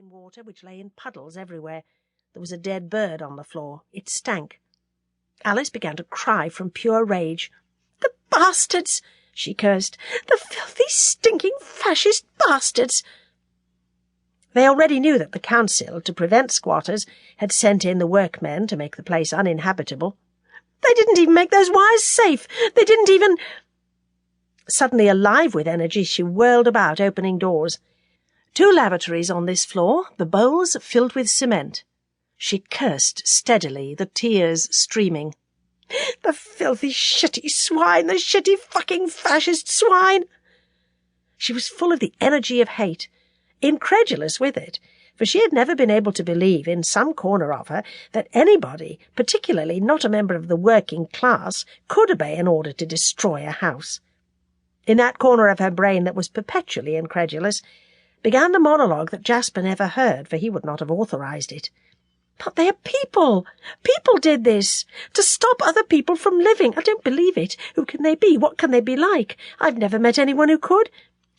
water which lay in puddles everywhere. There was a dead bird on the floor. It stank. Alice began to cry from pure rage. "The bastards!" she cursed. "The filthy, stinking, fascist bastards!" They already knew that the council, to prevent squatters, had sent in the workmen to make the place uninhabitable. "They didn't even make those wires safe! They didn't even—" Suddenly alive with energy, she whirled about, opening doors. 2 lavatories on this floor, the bowls filled with cement. She cursed steadily, the tears streaming. "The filthy, shitty swine! The shitty, fucking fascist swine!" She was full of the energy of hate, incredulous with it, for she had never been able to believe in some corner of her that anybody, particularly not a member of the working class, could obey an order to destroy a house. In that corner of her brain that was perpetually incredulous began the monologue that Jasper never heard, for he would not have authorized it. "But they're people! People did this! To stop other people from living! I don't believe it! Who can they be? What can they be like? I've never met anyone who could.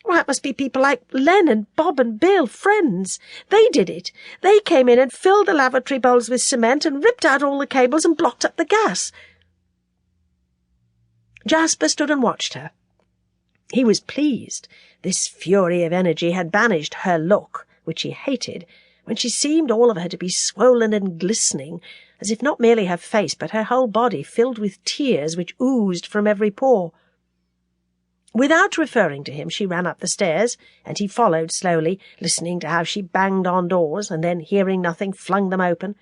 Why, it must be people like Len and Bob and Bill, friends. They did it. They came in and filled the lavatory bowls with cement and ripped out all the cables and blocked up the gas." Jasper stood and watched her. He was pleased. This fury of energy had banished her look, which he hated, when she seemed all of her to be swollen and glistening, as if not merely her face but her whole body filled with tears which oozed from every pore. Without referring to him, she ran up the stairs, and he followed slowly, listening to how she banged on doors, and then, hearing nothing, flung them open.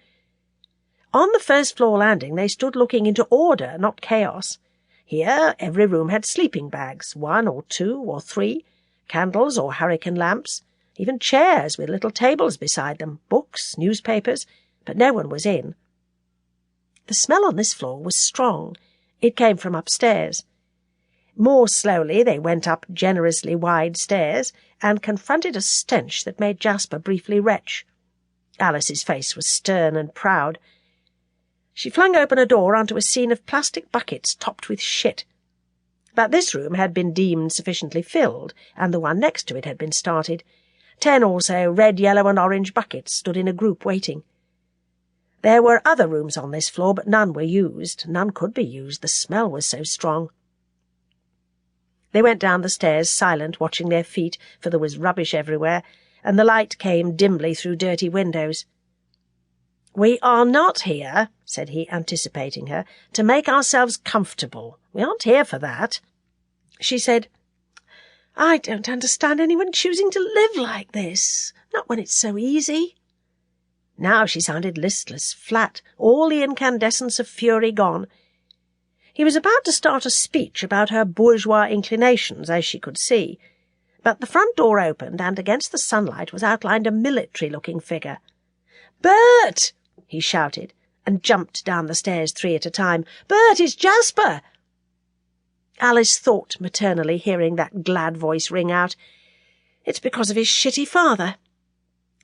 On the first-floor landing they stood looking into order, not chaos. Here every room had sleeping bags, 1 or 2 or 3, candles or hurricane lamps, even chairs with little tables beside them, books, newspapers, but no one was in. The smell on this floor was strong. It came from upstairs. More slowly they went up generously wide stairs and confronted a stench that made Jasper briefly retch. Alice's face was stern and proud. She flung open a door onto a scene of plastic buckets topped with shit. But this room had been deemed sufficiently filled, and the one next to it had been started. 10 or so red, yellow, and orange buckets stood in a group waiting. There were other rooms on this floor, but none were used. None could be used. The smell was so strong. They went down the stairs, silent, watching their feet, for there was rubbish everywhere, and the light came dimly through dirty windows. "We are not here," said he, anticipating her, "to make ourselves comfortable. We aren't here for that." She said, "I don't understand anyone choosing to live like this, not when it's so easy." Now she sounded listless, flat, all the incandescence of fury gone. He was about to start a speech about her bourgeois inclinations, as she could see, but the front door opened, and against the sunlight was outlined a military-looking figure. "Bert!" he shouted, and jumped down the stairs 3 at a time. "Bert, it's Jasper!" Alice thought maternally, hearing that glad voice ring out, "It's because of his shitty father."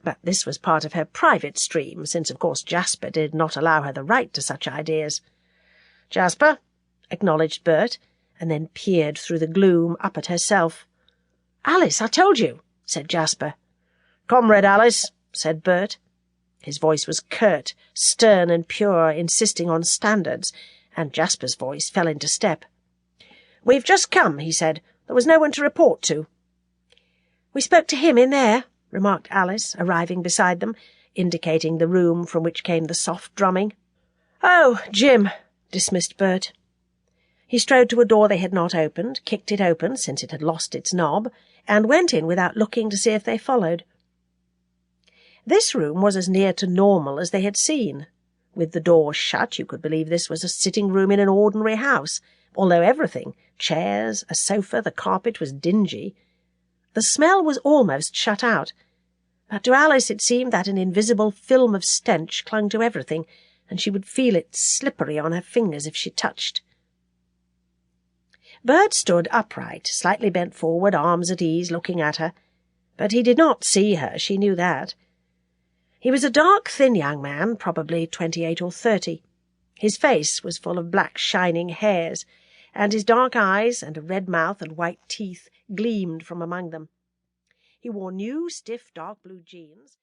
But this was part of her private stream, since of course Jasper did not allow her the right to such ideas. "Jasper," acknowledged Bert, and then peered through the gloom up at herself. "Alice, I told you," said Jasper. "Comrade Alice," said Bert. His voice was curt, stern and pure, insisting on standards, and Jasper's voice fell into step. "We've just come," he said. "There was no one to report to." "We spoke to him in there," remarked Alice, arriving beside them, indicating the room from which came the soft drumming. "Oh, Jim," dismissed Bert. He strode to a door they had not opened, kicked it open, since it had lost its knob, and went in without looking to see if they followed. This room was as near to normal as they had seen. With the door shut, you could believe this was a sitting-room in an ordinary house, although everything, chairs, a sofa, the carpet, was dingy. The smell was almost shut out, but to Alice it seemed that an invisible film of stench clung to everything, and she would feel it slippery on her fingers if she touched. Bert stood upright, slightly bent forward, arms at ease, looking at her. But he did not see her, she knew that. He was a dark, thin young man, probably 28 or 30. His face was full of black, shining hairs, and his dark eyes and a red mouth and white teeth gleamed from among them. He wore new, stiff, dark blue jeans.